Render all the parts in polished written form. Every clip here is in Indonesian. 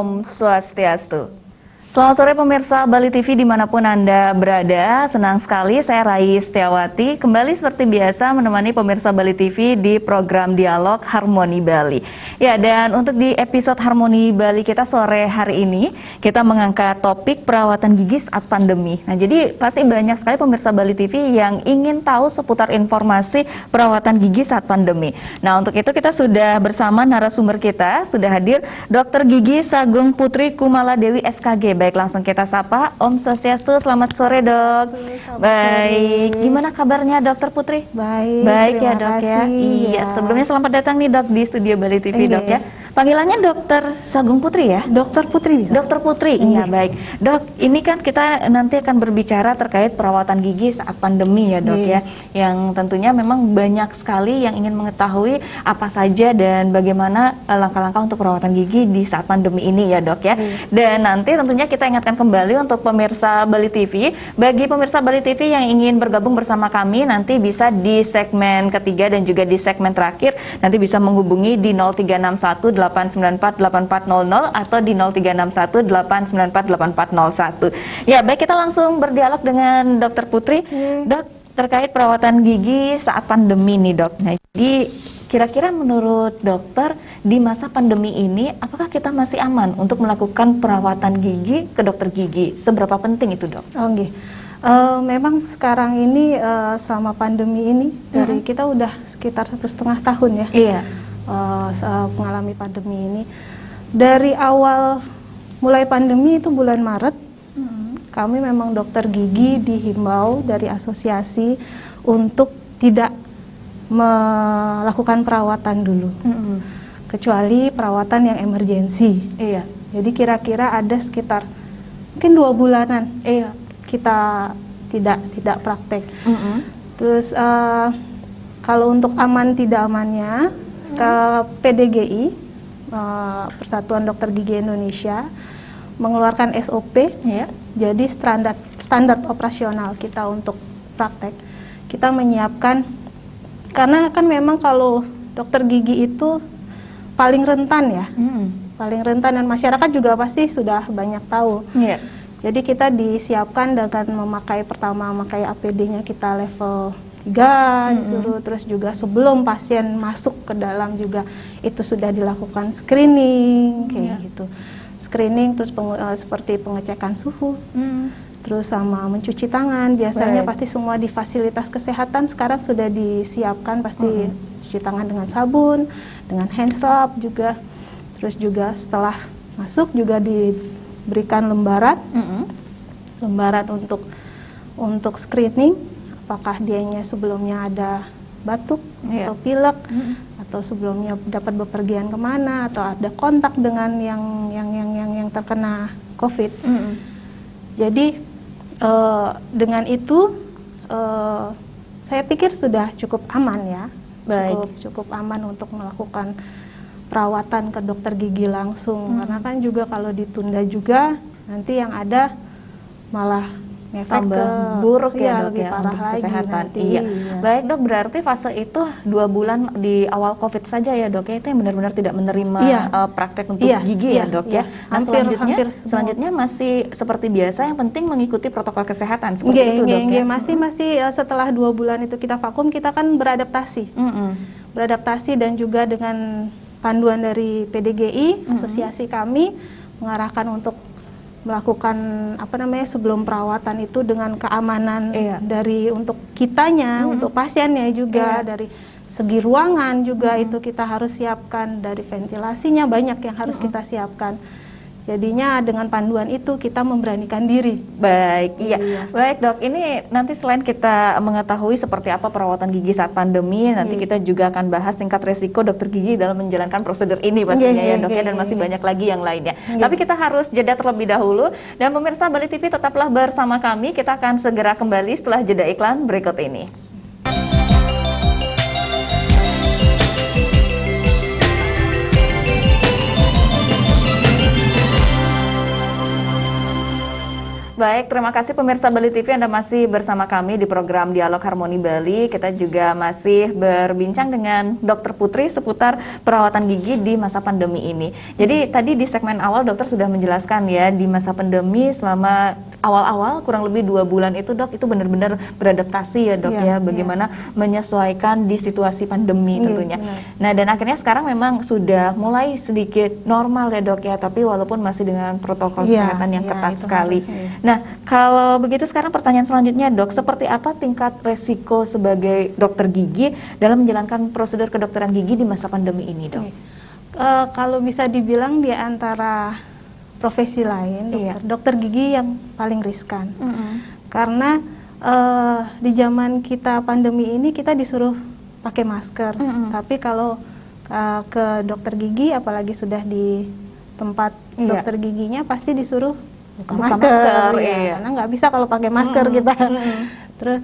Om Swastiastu. Selamat sore pemirsa Bali TV dimanapun Anda berada. Senang sekali saya Rai Setiawati kembali seperti biasa menemani pemirsa Bali TV di program Dialog Harmoni Bali. Ya, dan untuk di episode Harmoni Bali kita sore hari ini kita mengangkat topik perawatan gigi saat pandemi. Nah, jadi pasti banyak sekali pemirsa Bali TV yang ingin tahu seputar informasi perawatan gigi saat pandemi. Nah, untuk itu kita sudah bersama narasumber kita, sudah hadir Dr. Gigi Sagung Putri Kumala Dewi SKG. Baik, langsung kita sapa. Om Swastiastu, selamat sore dok. Baik, gimana kabarnya dokter Putri? Baik ya dok ya. Iya, sebelumnya selamat datang nih dok di studio Bali TV dok ya. Panggilannya Dokter Sagung Putri ya? Dokter Putri bisa? Dokter Putri, iya baik. Dok, ini kan kita nanti akan berbicara terkait perawatan gigi saat pandemi ya dok ya. Yang tentunya memang banyak sekali yang ingin mengetahui apa saja dan bagaimana langkah-langkah untuk perawatan gigi di saat pandemi ini ya dok ya. Dan nanti tentunya kita ingatkan kembali untuk pemirsa Bali TV. Bagi pemirsa Bali TV yang ingin bergabung bersama kami nanti bisa di segmen ketiga dan juga di segmen terakhir. Nanti bisa menghubungi di 0361 894 8400 atau di 0361 894 8401. Ya, baik, kita langsung berdialog dengan Dokter Putri. Dok, terkait perawatan gigi saat pandemi nih, Dok. Nah, jadi kira-kira menurut dokter di masa pandemi ini apakah kita masih aman untuk melakukan perawatan gigi ke dokter gigi? Seberapa penting itu, Dok? Memang sekarang ini selama pandemi ini dari kita udah sekitar 1,5 tahun ya. Iya. Mengalami pandemi ini. Dari awal mulai pandemi itu bulan Maret, kami memang dokter gigi dihimbau dari asosiasi untuk tidak melakukan perawatan dulu, kecuali perawatan yang emergensi. Iya. Jadi kira-kira ada sekitar mungkin 2 bulanan. Iya. Kita tidak praktek. Terus kalau untuk aman tidak amannya, PDGI, Persatuan Dokter Gigi Indonesia, mengeluarkan SOP. Jadi standar operasional kita untuk praktek. Kita menyiapkan, karena kan memang kalau dokter gigi itu paling rentan ya, paling rentan dan masyarakat juga pasti sudah banyak tahu. Jadi kita disiapkan dengan memakai APD-nya kita level 3 disuruh, terus juga sebelum pasien masuk ke dalam juga itu sudah dilakukan screening kayak gitu. Screening terus seperti pengecekan suhu. Terus sama mencuci tangan, biasanya pasti semua di fasilitas kesehatan sekarang sudah disiapkan, pasti cuci tangan dengan sabun, dengan hand swab juga. Terus juga setelah masuk juga diberikan lembaran untuk screening. Apakah dianya sebelumnya ada batuk atau pilek, atau sebelumnya dapat bepergian kemana, atau ada kontak dengan yang terkena COVID. Jadi dengan itu saya pikir sudah cukup aman ya, cukup aman untuk melakukan perawatan ke dokter gigi langsung. Karena kan juga kalau ditunda juga nanti yang ada malah efek buruk ya dok lebih ya parah untuk lagi kesehatan. nanti. Iya. Baik dok, berarti fase itu 2 bulan di awal COVID saja ya dok ya, itu yang benar-benar tidak menerima praktek untuk gigi ya dok ya. Nah, selanjutnya masih seperti biasa, yang penting mengikuti protokol kesehatan seperti itu dok ya. Masih setelah 2 bulan itu kita vakum, kita kan beradaptasi, beradaptasi dan juga dengan panduan dari PDGI, asosiasi kami mengarahkan untuk melakukan sebelum perawatan itu dengan keamanan dari untuk kitanya, untuk pasiennya juga, dari segi ruangan juga itu kita harus siapkan, dari ventilasinya banyak yang harus kita siapkan. Jadinya dengan panduan itu kita memberanikan diri. Baik, baik dok. Ini nanti selain kita mengetahui seperti apa perawatan gigi saat pandemi, nanti kita juga akan bahas tingkat resiko dokter gigi dalam menjalankan prosedur ini pastinya ya dok ya, dan masih banyak lagi yang lainnya. Tapi kita harus jeda terlebih dahulu, dan pemirsa Bali TV tetaplah bersama kami. Kita akan segera kembali setelah jeda iklan berikut ini. Baik, terima kasih pemirsa Bali TV, Anda masih bersama kami di program Dialog Harmoni Bali. Kita juga masih berbincang dengan Dr. Putri seputar perawatan gigi di masa pandemi ini. Jadi tadi di segmen awal dokter sudah menjelaskan ya, di masa pandemi selama awal-awal kurang lebih 2 bulan itu dok, itu benar-benar beradaptasi ya dok ya, bagaimana menyesuaikan di situasi pandemi tentunya. Nah dan akhirnya sekarang memang sudah mulai sedikit normal ya dok ya, tapi walaupun masih dengan protokol kesehatan yang ketat sekali. Nah, kalau begitu sekarang pertanyaan selanjutnya dok, seperti apa tingkat resiko sebagai dokter gigi dalam menjalankan prosedur kedokteran gigi di masa pandemi ini dok? Kalau bisa dibilang di antara profesi lain, dokter gigi yang paling riskan. Karena di zaman kita pandemi ini kita disuruh pakai masker, tapi kalau ke dokter gigi, apalagi sudah di tempat dokter giginya, pasti disuruh buka masker ya, karena nggak bisa kalau pakai masker kita. Terus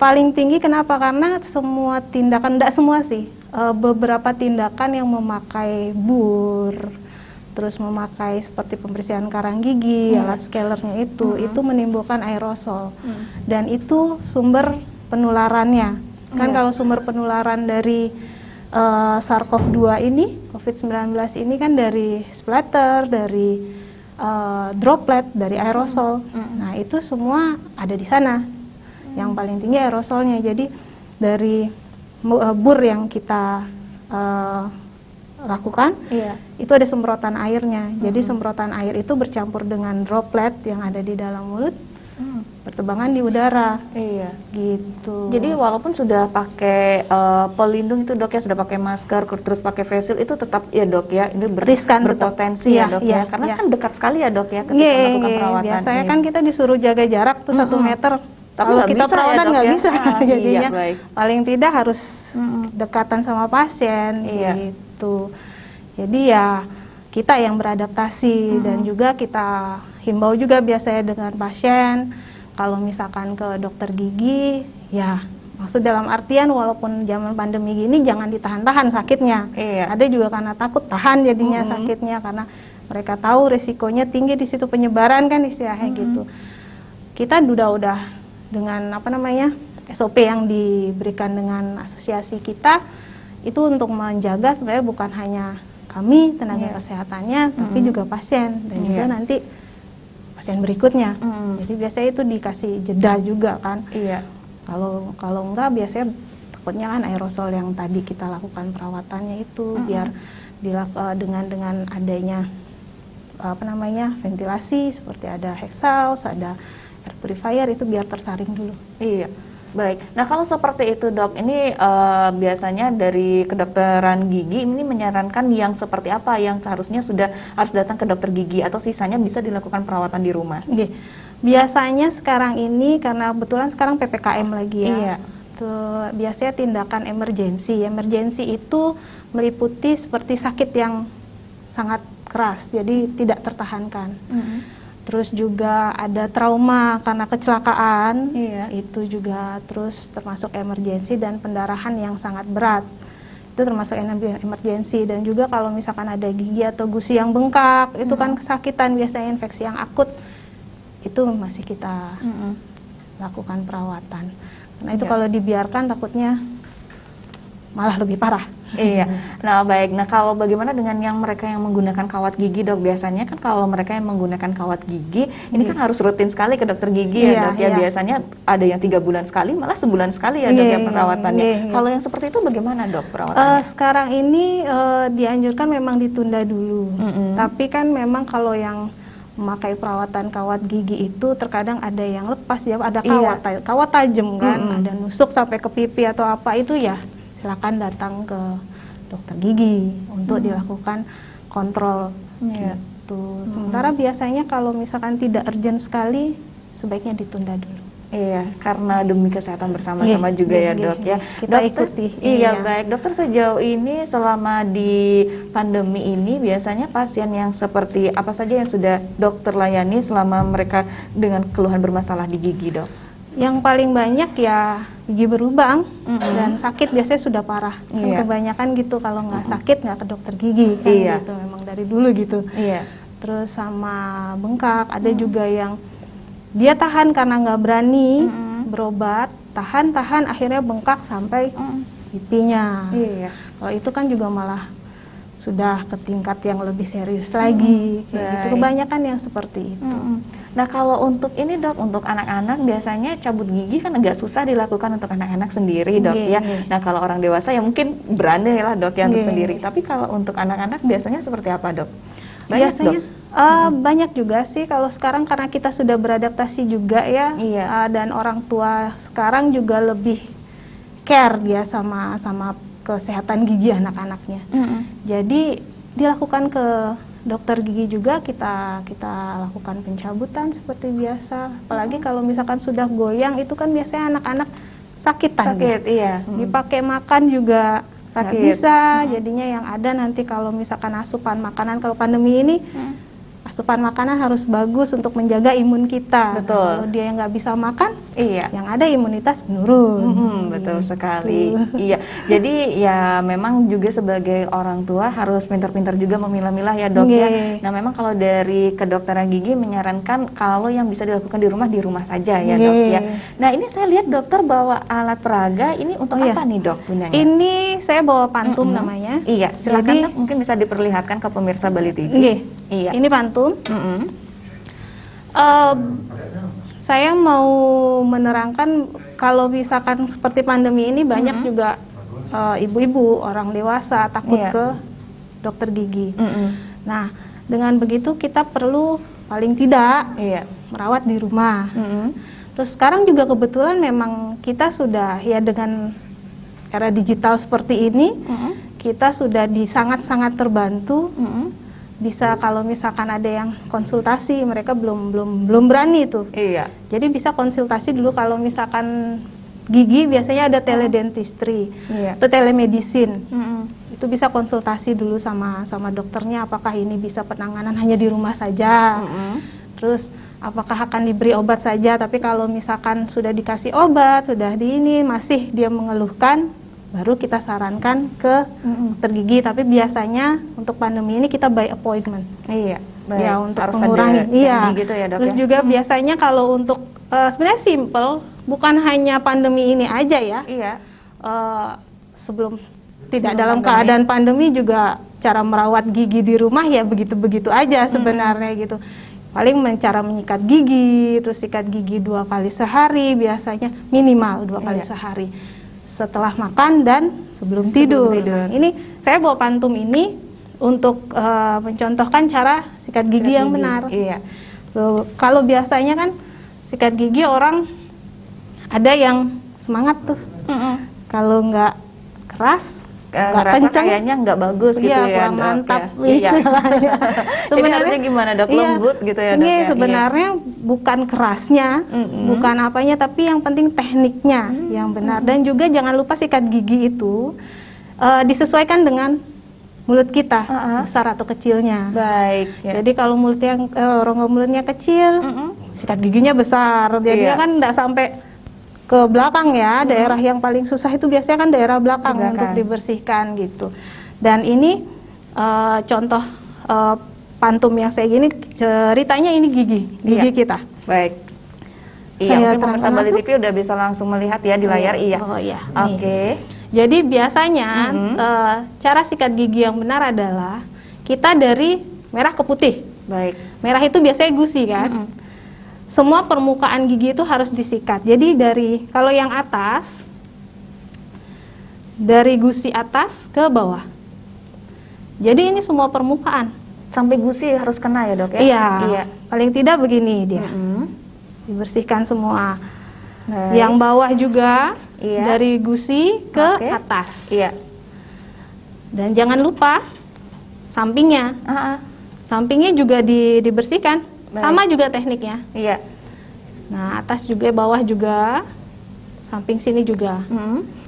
paling tinggi kenapa? Karena semua tindakan, tidak semua sih, beberapa tindakan yang memakai bur, terus memakai seperti pembersihan karang gigi, alat scalernya itu menimbulkan aerosol, dan itu sumber penularannya. Kan kalau sumber penularan dari SARS-CoV-2 ini, COVID-19 ini kan dari splatter, dari droplet, dari aerosol. Nah itu semua ada di sana. Yang paling tinggi aerosolnya. Jadi dari bur yang kita lakukan, itu ada semprotan airnya. Jadi semprotan air itu bercampur dengan droplet yang ada di dalam mulut, bertebangan di udara. Gitu. Jadi walaupun sudah pakai pelindung itu dok ya, sudah pakai masker, terus pakai face shield, itu tetap ya dok ya, ini riskan, berpotensi ya dok ya, karena kan dekat sekali ya dok ya ketika melakukan perawatan. Biasanya kan kita disuruh jaga jarak tuh 1 meter. Kalau kita perawatan nggak bisa, jadinya paling tidak harus dekatan sama pasien gitu. Jadi ya kita yang beradaptasi, dan juga kita himbau juga biasanya dengan pasien, kalau misalkan ke dokter gigi, ya maksud dalam artian walaupun zaman pandemi gini jangan ditahan-tahan sakitnya. Ada juga karena takut tahan jadinya sakitnya, karena mereka tahu risikonya tinggi di situ, penyebaran kan istilahnya gitu. Kita udah dengan SOP yang diberikan dengan asosiasi kita itu untuk menjaga sebenarnya bukan hanya kami tenaga kesehatannya, tapi juga pasien dan juga nanti pasien berikutnya. Jadi biasanya itu dikasih jeda juga kan. Kalau enggak biasanya takutnya kan aerosol yang tadi kita lakukan perawatannya itu biar dengan adanya ventilasi seperti ada exhaust, ada air purifier, itu biar tersaring dulu. Baik. Nah kalau seperti itu dok, ini biasanya dari kedokteran gigi ini menyarankan yang seperti apa yang seharusnya sudah harus datang ke dokter gigi, atau sisanya bisa dilakukan perawatan di rumah? Biasanya sekarang ini karena kebetulan sekarang PPKM lagi ya. Biasanya tindakan emergensi. Emergensi itu meliputi seperti sakit yang sangat keras, jadi tidak tertahankan. Terus juga ada trauma karena kecelakaan, itu juga terus termasuk emergensi, dan pendarahan yang sangat berat, itu termasuk emergensi. Dan juga kalau misalkan ada gigi atau gusi yang bengkak, itu kan kesakitan, biasanya infeksi yang akut, itu masih kita lakukan perawatan. Karena itu kalau dibiarkan takutnya malah lebih parah. Nah baik, nah kalau bagaimana dengan yang mereka yang menggunakan kawat gigi dok? Biasanya kan kalau mereka yang menggunakan kawat gigi, ini kan harus rutin sekali ke dokter gigi ya dok ya. Biasanya ada yang 3 bulan sekali, malah sebulan sekali ya dok ya perawatannya. Kalau yang seperti itu bagaimana dok perawatannya? Sekarang ini dianjurkan memang ditunda dulu. Tapi kan memang kalau yang memakai perawatan kawat gigi itu terkadang ada yang lepas ya, ada kawat tajam kan, ada nusuk sampai ke pipi atau apa, itu ya silakan datang ke dokter gigi untuk dilakukan kontrol gitu. Sementara biasanya kalau misalkan tidak urgent sekali, sebaiknya ditunda dulu. Karena demi kesehatan bersama-sama juga ya dok ya. Kita ikuti. Baik dokter, sejauh ini selama di pandemi ini biasanya pasien yang seperti apa saja yang sudah dokter layani selama mereka dengan keluhan bermasalah di gigi dok? Yang paling banyak ya gigi berlubang dan sakit, biasanya sudah parah. Kan kebanyakan gitu, kalau nggak sakit nggak ke dokter gigi kan gitu, memang dari dulu gitu. Terus sama bengkak, ada juga yang dia tahan karena nggak berani berobat, tahan akhirnya bengkak sampai pipinya. Iya. Kalau itu kan juga malah sudah ke tingkat yang lebih serius lagi, kayak gitu. Baik. Kebanyakan yang seperti itu. Nah kalau untuk ini dok, untuk anak-anak biasanya cabut gigi kan agak susah dilakukan untuk anak-anak sendiri dok ya. Nah kalau orang dewasa ya mungkin berani lah dok ya untuk sendiri. Tapi kalau untuk anak-anak biasanya seperti apa dok? Banyak, Biasanya dok? banyak juga sih kalau sekarang karena kita sudah beradaptasi juga ya. Iya. Dan orang tua sekarang juga lebih care dia sama kesehatan gigi anak-anaknya. Jadi dilakukan ke dokter gigi juga, kita lakukan pencabutan seperti biasa. Apalagi kalau misalkan sudah goyang itu kan biasanya anak-anak sakitan. Sakit, iya. Dipakai makan juga nggak Sakit. bisa. Jadinya yang ada nanti kalau misalkan asupan makanan, kalau pandemi ini asupan makanan harus bagus untuk menjaga imun kita. Betul. Kalau dia yang nggak bisa makan, Iya. yang ada imunitas menurun. Betul sekali. Iya. Jadi ya memang juga sebagai orang tua harus pintar-pintar juga memilah-milah ya dok ya. Nggih. Nah memang kalau dari kedokteran gigi menyarankan kalau yang bisa dilakukan di rumah saja ya dok Nggih. ya. Nah ini saya lihat dokter bawa alat peraga, ini untuk Oh, iya. apa nih dok gunanya? Ini saya bawa pantum namanya. Iya, silakan Jadi- dok, mungkin bisa diperlihatkan ke pemirsa Bali TV. Nggih. Iya. Ini pantum. Mm-mm. Saya mau menerangkan kalau misalkan seperti pandemi ini banyak juga ibu-ibu, orang dewasa takut Iya. ke dokter gigi. Mm-mm. Nah, dengan begitu kita perlu paling tidak Iya. merawat di rumah. Mm-mm. Terus sekarang juga kebetulan memang kita sudah ya dengan era digital seperti ini, kita sudah sangat-sangat terbantu. Mm-mm. Bisa kalau misalkan ada yang konsultasi, mereka belum berani tuh. Iya. Jadi bisa konsultasi dulu kalau misalkan gigi biasanya ada teledentistry Iya. atau telemedicine. Mm-mm. Itu bisa konsultasi dulu sama dokternya apakah ini bisa penanganan hanya di rumah saja. Mm-mm. Terus apakah akan diberi obat saja, tapi kalau misalkan sudah dikasih obat, sudah di ini masih dia mengeluhkan, baru kita sarankan ke dokter gigi. Tapi biasanya untuk pandemi ini kita by appointment. Iya. Baik. Ya untuk Harus mengurangi. ada Iya. janji gitu ya dok Terus ya? juga biasanya kalau untuk sebenarnya simple, bukan hanya pandemi ini aja ya. Iya. Sebelum tidak Sebelum dalam pandemi. keadaan pandemi juga cara merawat gigi di rumah ya begitu-begitu aja sebenarnya gitu. Paling cara menyikat gigi, terus sikat gigi 2 kali sehari biasanya, minimal 2 kali Iya. sehari. Setelah makan dan sebelum tidur. tidur. Ini saya bawa pantum ini untuk mencontohkan cara sikat gigi yang benar. Iya. Loh, kalau biasanya kan sikat gigi orang ada yang semangat tuh. Kalau nggak keras, nggak Ngerasa kenceng, kayaknya nggak bagus gitu iya, ya kurang dok mantap ya? Iya. istilahnya. Ini harusnya gimana dok? iya, Lembut gitu ya dok ini ya? sebenarnya bukan kerasnya, bukan apanya, tapi yang penting tekniknya yang benar. Dan juga jangan lupa sikat gigi itu disesuaikan dengan mulut kita, besar atau kecilnya. Baik. Ya. Jadi kalau rongga mulutnya kecil, sikat giginya besar. Jadinya Iya. kan nggak sampai ke belakang ya. Daerah yang paling susah itu biasanya kan daerah belakang Belakang. untuk dibersihkan gitu. Dan ini contoh pantum yang saya gini, ceritanya ini gigi Iya. kita. Baik. Iya, Saya mungkin pemirsa terangkan Bali langsung. TV udah bisa langsung melihat ya di layar. Iya. Oh iya. Oke. Jadi biasanya cara sikat gigi yang benar adalah kita dari merah ke putih. Baik. Merah itu biasanya gusi kan. Semua permukaan gigi itu harus disikat. Jadi kalau yang atas, dari gusi atas ke bawah. Jadi ini semua permukaan. Sampai gusi harus kena ya dok ya? Iya. Iya. Paling tidak begini dia. Mm-mm. Dibersihkan semua. Baik. Yang bawah juga Iya. dari gusi ke Oke. atas. Iya. Dan jangan lupa sampingnya. Sampingnya juga dibersihkan. Baik. Sama juga tekniknya. Iya. Nah, atas juga, bawah juga, samping sini juga.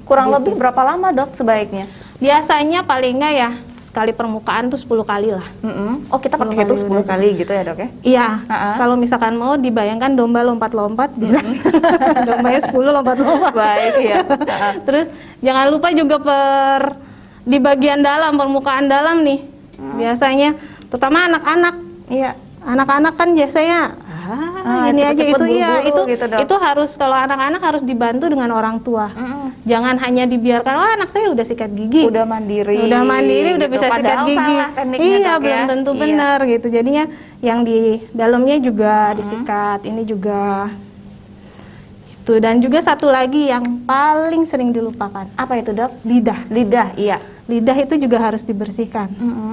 Kurang Gitu. lebih berapa lama dok sebaiknya? Biasanya paling enggak ya, sekali permukaan tuh 10 kali lah. Oh kita pakai 10 itu kali 10 udah kali gitu ya dok ya? Iya, Ha-ha. kalau misalkan mau dibayangkan domba lompat-lompat bisa. Dombanya 10 lompat-lompat. Baik ya. Terus jangan lupa juga di bagian dalam, permukaan dalam nih. Biasanya, terutama anak-anak. Iya. Anak-anak kan biasanya ini aja cepet-cepet itu ya buru-buru itu gitu, Dok. itu harus, kalau anak-anak harus dibantu dengan orang tua. Jangan hanya dibiarkan, wah anak saya udah sikat gigi, udah mandiri udah gitu. bisa sikat Padahal gigi. salah tekniknya, Iya, Dok, belum ya. tentu Iya. benar gitu. Jadinya yang di dalamnya juga disikat, ini juga. Itu, dan juga satu lagi yang paling sering dilupakan, Apa itu, Dok? lidah. Iya. Lidah itu juga harus dibersihkan.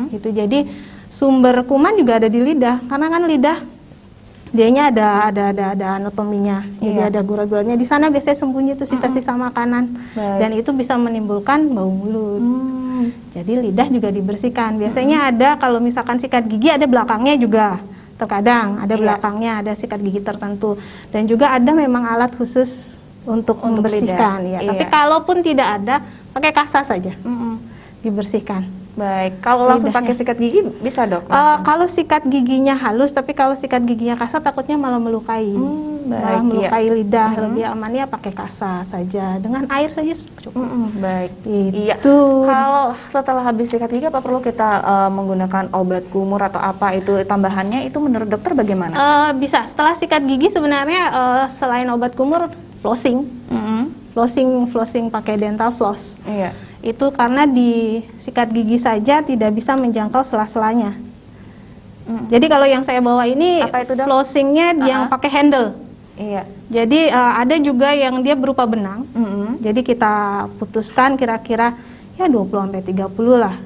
Gitu. Jadi sumber kuman juga ada di lidah, karena kan lidah dianya ada anatominya. Jadi Iya. ada gula-gulanya. Di sana biasanya sembunyi tuh sisa-sisa makanan. Baik. Dan itu bisa menimbulkan bau mulut. Jadi lidah juga dibersihkan. Biasanya ada, kalau misalkan sikat gigi ada belakangnya juga. Terkadang ada Iya. belakangnya, ada sikat gigi tertentu. Dan juga ada memang alat khusus untuk membersihkan. lidah. Ya. Tapi Iya. kalaupun tidak ada, pakai kasa saja dibersihkan. Baik, kalau langsung Lidahnya. pakai sikat gigi bisa, Dok? Kalau sikat giginya halus, tapi kalau sikat giginya kasar takutnya malah melukai. baik, Malah melukai iya. lidah. Lebih amannya pakai kasa saja, dengan air saja cukup. Baik. Iya. Itu. Kalau setelah habis sikat gigi apa perlu kita menggunakan obat kumur atau apa itu tambahannya, itu menurut dokter bagaimana? Bisa setelah sikat gigi sebenarnya selain obat kumur, flossing pakai dental floss. Iya. Itu karena di sikat gigi saja tidak bisa menjangkau sela-selanya. Jadi kalau yang saya bawa ini Apa itu, Dok? flossingnya yang pakai handle. Iya. Jadi ada juga yang dia berupa benang. Jadi kita putuskan kira-kira ya 20-30 lah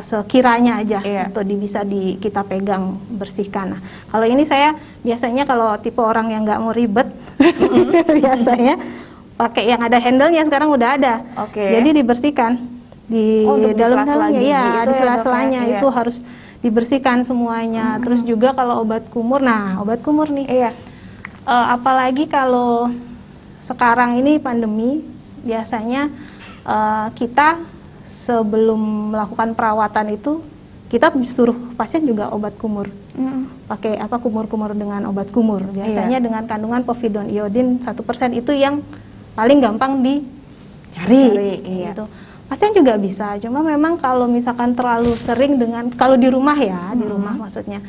sekiranya aja Iya. untuk bisa kita pegang, bersihkan. Nah, kalau ini saya biasanya kalau tipe orang yang nggak mau ribet biasanya pakai yang ada handle-nya, sekarang udah ada. Oke. Jadi dibersihkan di Untuk di sela-sela dalam-dalamnya gigi ya, itu di ya, Dok, sela-selanya ya? itu harus dibersihkan semuanya. Terus juga kalau obat kumur, obat kumur nih. Iya. Apalagi kalau sekarang ini pandemi, biasanya kita sebelum melakukan perawatan itu kita suruh pasien juga obat kumur. Pakai kumur-kumur dengan obat kumur. Biasanya dengan kandungan povidone iodin 1% itu yang paling gampang dicari. Iya. Gitu. Pasien juga bisa, cuma memang kalau misalkan terlalu sering kalau di rumah ya, di rumah maksudnya,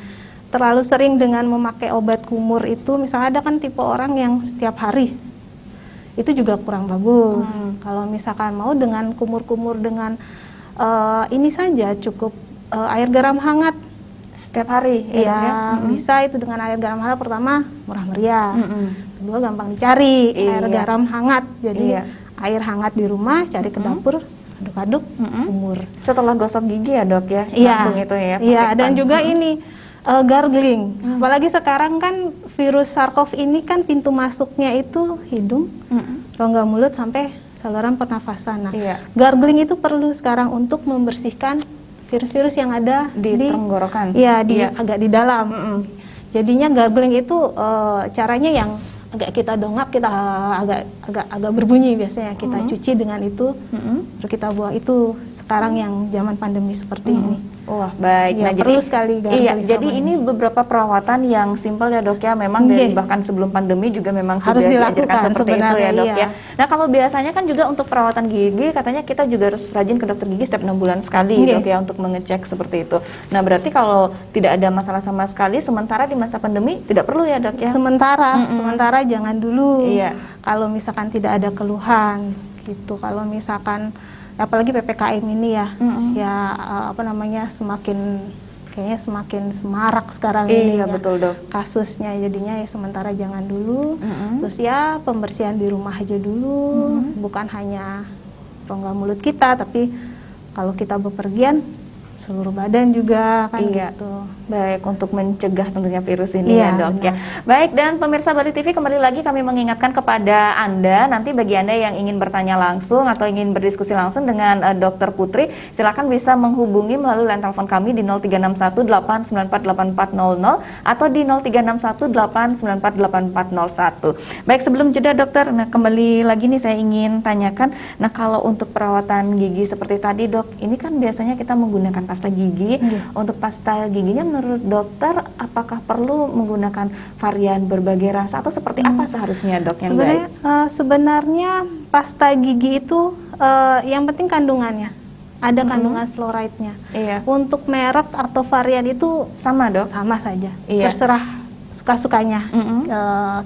terlalu sering dengan memakai obat kumur itu, misalnya ada kan tipe orang yang setiap hari, itu juga kurang bagus. Kalau misalkan mau dengan kumur-kumur dengan ini saja cukup air garam hangat Setiap hari. ya, bisa itu dengan air garam hangat. Pertama murah meriah, kedua gampang dicari. Iya. Air garam hangat, jadi Iya. air hangat di rumah, cari ke dapur, aduk-aduk, kumur. Setelah gosok gigi ya, Dok ya? Iya. Langsung itu ya. Iya, pakai dan tan- juga ini gargling. Apalagi sekarang kan virus SARS-CoV ini kan pintu masuknya itu hidung, rongga mulut sampai saluran pernafasan. Nah, Iya. gargling itu perlu sekarang untuk membersihkan virus-virus yang ada di tenggorokan. Iya, agak di dalam. Jadinya gargling itu caranya yang agak kita dongak, kita agak berbunyi biasanya. Kita cuci dengan itu, terus kita buang. Itu sekarang yang zaman pandemi seperti ini. Wah, baik. Ya, perlu sekali gargling Iya, sama jadi ini beberapa perawatan yang simpel ya, Dok ya. Memang dari bahkan sebelum pandemi juga memang Harus sudah dilakukan diajarkan seperti itu ya, sebenarnya, Dok iya. ya. Nah, kalau biasanya kan juga untuk perawatan gigi katanya kita juga harus rajin ke dokter gigi setiap 6 bulan sekali, Iya. Dok ya, untuk mengecek seperti itu. Nah, berarti kalau tidak ada masalah sama sekali sementara di masa pandemi tidak perlu ya, Dok ya. Sementara jangan dulu. Iya. Kalau misalkan tidak ada keluhan gitu. Kalau misalkan apalagi PPKM ini ya, kayaknya semakin semarak sekarang ini. Iya, ya, betul, Dok. kasusnya. Jadinya ya sementara jangan dulu. Terus ya pembersihan di rumah aja dulu, bukan hanya rongga mulut kita, tapi kalau kita bepergian seluruh badan juga kan Iya. gitu. Baik, untuk mencegah tentunya virus ini Iya, ya, Dok ya. Baik, dan pemirsa Bali TV, kembali lagi kami mengingatkan kepada Anda, nanti bagi Anda yang ingin bertanya langsung atau ingin berdiskusi langsung dengan Dr. Putri, silakan bisa menghubungi melalui line telepon kami di 0361-894-8400 atau di 0361-894-8401. Baik, sebelum jeda dokter, nah kembali lagi nih saya ingin tanyakan, nah kalau untuk perawatan gigi seperti tadi, Dok, ini kan biasanya kita menggunakan pasta gigi. Untuk pasta giginya menurut dokter apakah perlu menggunakan varian berbagai rasa atau seperti apa seharusnya, Dok, yang baik? Sebenarnya pasta gigi itu yang penting kandungannya. Ada kandungan fluoride-nya. Iya. Untuk merek atau varian itu Sama, Dok? sama saja. Iya. Terserah suka-sukanya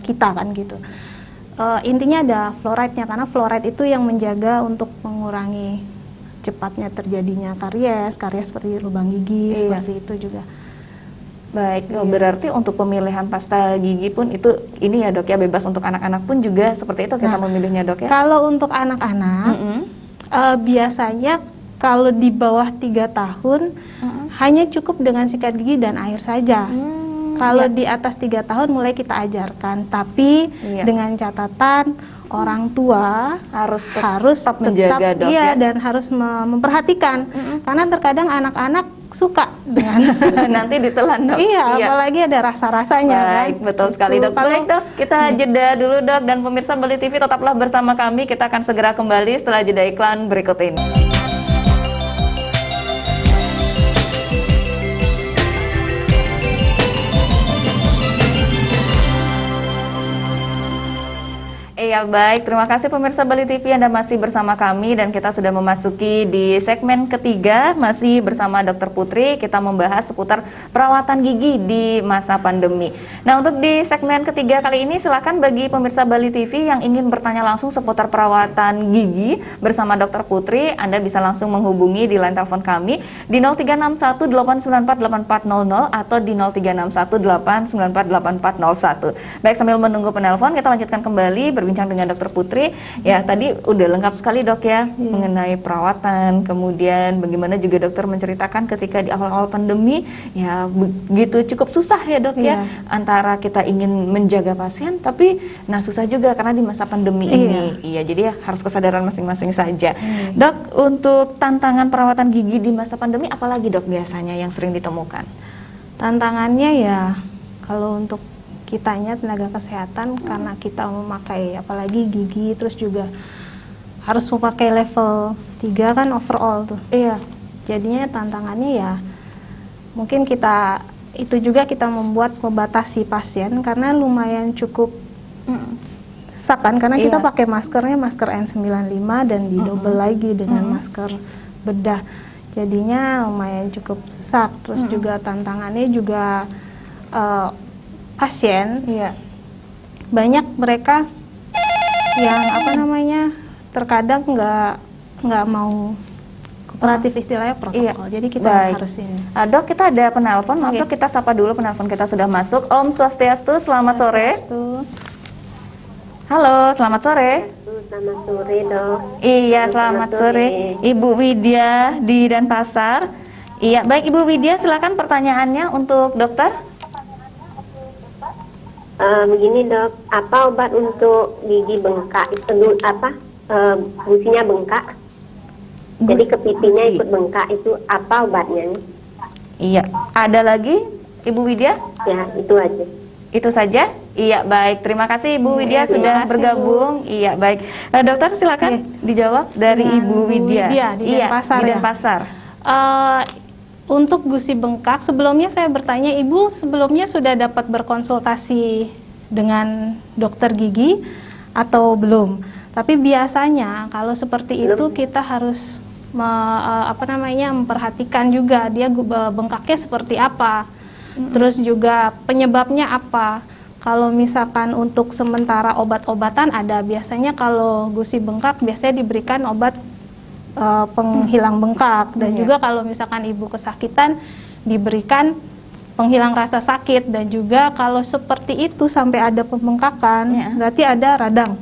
kita kan gitu. Intinya ada fluoride-nya, karena fluoride itu yang menjaga untuk mengurangi cepatnya terjadinya karies seperti lubang gigi, seperti itu juga. Baik, berarti untuk pemilihan pasta gigi pun itu ini ya dok ya, bebas untuk anak-anak pun juga seperti itu kita memilihnya dok ya? Kalau untuk anak-anak biasanya kalau di bawah 3 tahun hanya cukup dengan sikat gigi dan air saja. Kalau di atas 3 tahun mulai kita ajarkan, tapi dengan catatan orang tua harus tetap menjaga dok ya, dan harus memperhatikan karena terkadang anak-anak suka dengan nanti ditelan dok. Apalagi ada rasa-rasanya kan. Betul sekali dok. Baik dok, kita jeda dulu dok, dan pemirsa Bali TV tetaplah bersama kami. Kita akan segera kembali setelah jeda iklan berikut ini. Iya baik, terima kasih pemirsa Bali TV, Anda masih bersama kami dan kita sudah memasuki di segmen ketiga, masih bersama Dr. Putri. Kita membahas seputar perawatan gigi di masa pandemi. Nah, untuk di segmen ketiga kali ini silakan bagi pemirsa Bali TV yang ingin bertanya langsung seputar perawatan gigi bersama Dr. Putri, Anda bisa langsung menghubungi di line telepon kami di 0361-894-8400 atau di 0361-894-8401. Baik, sambil menunggu penelpon kita lanjutkan kembali berbincang dengan Dr. Putri. Ya, tadi udah lengkap sekali dok ya mengenai perawatan, kemudian bagaimana juga dokter menceritakan ketika di awal-awal pandemi ya begitu cukup susah ya dok ya, antara kita ingin menjaga pasien tapi susah juga karena di masa pandemi ini. Jadi ya harus kesadaran masing-masing saja. Dok, untuk tantangan perawatan gigi di masa pandemi apalagi dok biasanya yang sering ditemukan? Tantangannya ya kalau untuk kitanya tenaga kesehatan, karena kita memakai apalagi gigi, terus juga harus memakai level 3 kan overall tuh. Jadinya tantangannya ya mungkin kita itu juga kita membatasi pasien karena lumayan cukup sesak kan, karena kita pakai maskernya masker N95 dan didouble lagi dengan masker bedah. Jadinya lumayan cukup sesak. Terus juga tantangannya juga pasien, banyak mereka yang terkadang nggak mau kooperatif, istilahnya protokol. Jadi kita harus ini. Dok, kita ada penelpon. Maaf dok, kita sapa dulu, penelpon kita sudah masuk. Om Swastiastu, selamat sore. Halo, selamat sore. Selamat sore dok. Iya, selamat sore. Ibu Widya di Denpasar. Iya, baik Ibu Widya, silakan pertanyaannya untuk dokter. Begini dok, apa obat untuk gigi bengkak itu gusinya bengkak? Jadi kepipinya ikut bengkak, itu apa obatnya? Iya, ada lagi Ibu Widya? Ya, itu aja. Itu saja? Iya, baik. Terima kasih Ibu Widya sudah bergabung. Iya, baik. Dokter silakan dijawab dari Ibu Widya. Di Denpasar. Di Denpasar. Untuk gusi bengkak, sebelumnya saya bertanya, Ibu sebelumnya sudah dapat berkonsultasi dengan dokter gigi atau belum? Tapi biasanya kalau seperti itu kita harus memperhatikan juga dia bengkaknya seperti apa, terus juga penyebabnya apa. Kalau misalkan untuk sementara obat-obatan ada, biasanya kalau gusi bengkak biasanya diberikan obat penghilang bengkak, dan juga kalau misalkan ibu kesakitan diberikan penghilang rasa sakit, dan juga kalau seperti itu sampai ada pembengkakan berarti ada radang,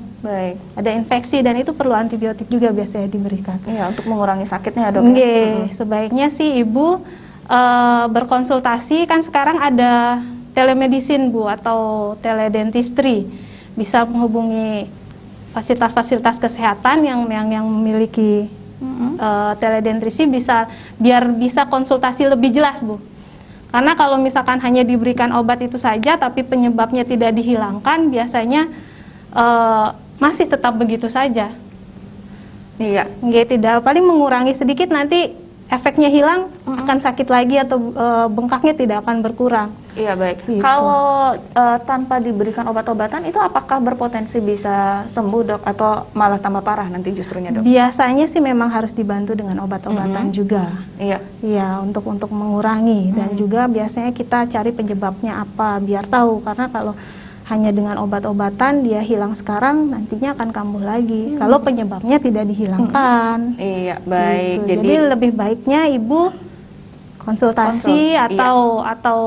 ada infeksi, dan itu perlu antibiotik juga biasanya diberikan. Untuk mengurangi sakitnya dok. Sebaiknya sih ibu berkonsultasi, kan sekarang ada telemedicine Bu atau teledentistry, bisa menghubungi fasilitas-fasilitas kesehatan yang memiliki teledentrisi, biar bisa konsultasi lebih jelas Bu. Karena kalau misalkan hanya diberikan obat itu saja tapi penyebabnya tidak dihilangkan, biasanya masih tetap begitu saja. Tidak, paling mengurangi sedikit, nanti efeknya hilang akan sakit lagi atau bengkaknya tidak akan berkurang. Iya, baik. Gitu. Kalau tanpa diberikan obat-obatan itu apakah berpotensi bisa sembuh, Dok, atau malah tambah parah nanti justrunya, Dok? Biasanya sih memang harus dibantu dengan obat-obatan juga. Iya. Iya, untuk mengurangi dan juga biasanya kita cari penyebabnya apa biar tahu, karena kalau hanya dengan obat-obatan dia hilang sekarang, nantinya akan kambuh lagi kalau penyebabnya tidak dihilangkan. Iya, baik. Gitu. Jadi lebih baiknya ibu konsultasi atau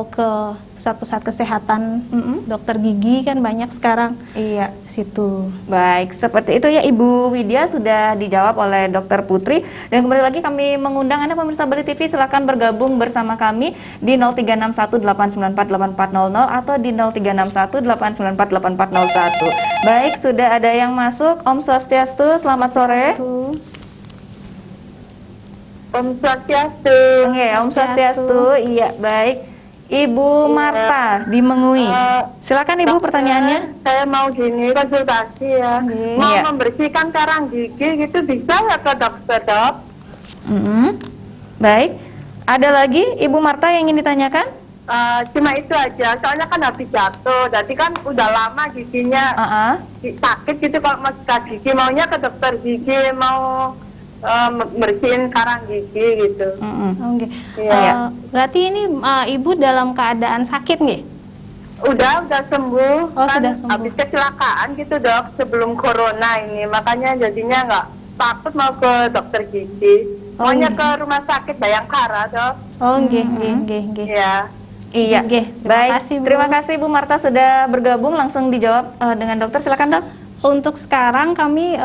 ke pusat-pusat kesehatan dokter gigi, kan banyak sekarang. Iya. Situ. Baik, seperti itu ya Ibu Widya, sudah dijawab oleh Dokter Putri. Dan kembali lagi kami mengundang Anda pemirsa Bali TV, silakan bergabung bersama kami di 0361894800 atau di 0361894801. Baik, sudah ada yang masuk. Om Swastiastu, selamat sore. Om Swastiastu. Oke, Om Swastiastu. Iya, baik. Ibu Marta di Mengui. Silakan Ibu pertanyaannya. Saya mau gini konsultasi ya. Mau Iya. membersihkan karang gigi gitu bisa ya ke dokter, Dok? Baik. Ada lagi Ibu Marta yang ingin ditanyakan? Cuma itu aja. Soalnya kan habis jatuh. Jadi kan udah lama giginya sakit gitu kalau mau sikat gigi. Maunya ke dokter gigi, mau bersihin karang gigi gitu. Oke. Iya. Berarti ini ibu dalam keadaan sakit nggih? Udah sembuh. Oh, Kan sudah sembuh. habis kecelakaan gitu, Dok, sebelum corona ini. Makanya jadinya nggak takut mau ke dokter gigi. Maunya ke rumah sakit Bayangkara, Dok. Oh, nggih. Iya. Iya. Oke, terima Baik. kasih, Bu. Terima kasih Bu Marta sudah bergabung, langsung dijawab dengan dokter. Silakan, Dok. Untuk sekarang kami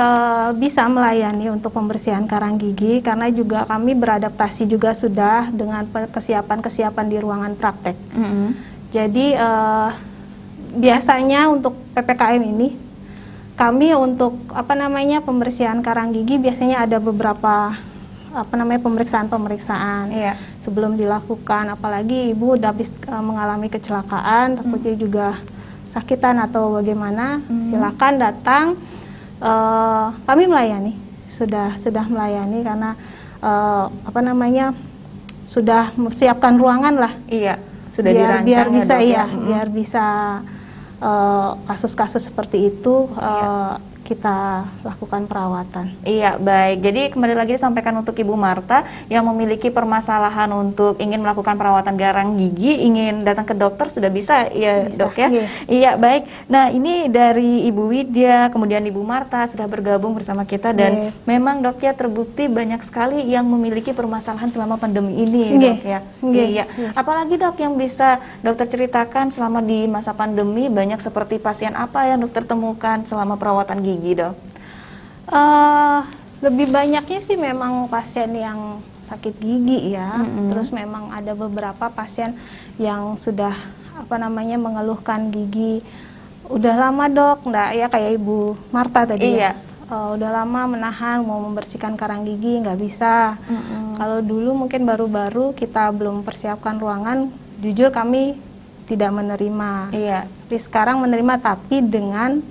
bisa melayani untuk pembersihan karang gigi karena juga kami beradaptasi juga sudah dengan kesiapan di ruangan praktek. Jadi biasanya untuk PPKM ini kami untuk pembersihan karang gigi biasanya ada beberapa pemeriksaan Iya. sebelum dilakukan, apalagi ibu udah habis mengalami kecelakaan, takutnya juga sakitan atau bagaimana, silakan datang. Kami melayani, sudah melayani karena sudah mempersiapkan ruangan lah. Iya. Sudah biar dirancang bisa ya, Dok, biar bisa kasus-kasus seperti itu kita lakukan perawatan. Iya, baik. Jadi kembali lagi disampaikan untuk Ibu Marta yang memiliki permasalahan untuk ingin melakukan perawatan garang gigi, ingin datang ke dokter, sudah bisa ya, Bisa, Dok ya? iya. Iya, baik. Nah, ini dari Ibu Widya, kemudian Ibu Marta sudah bergabung bersama kita dan memang, Dok ya, terbukti banyak sekali yang memiliki permasalahan selama pandemi ini, Dok ya. Iya. Apalagi, Dok, yang bisa dokter ceritakan selama di masa pandemi, banyak seperti pasien apa yang dokter temukan selama perawatan gigi, Dok? Lebih banyaknya sih memang pasien yang sakit gigi ya. Terus memang ada beberapa pasien yang sudah mengeluhkan gigi udah lama, Dok, enggak ya, kayak Ibu Marta tadi. Iya. Udah lama menahan mau membersihkan karang gigi nggak bisa. Kalau dulu mungkin baru-baru kita belum persiapkan ruangan, jujur kami tidak menerima. Iya. Tapi sekarang menerima, tapi dengan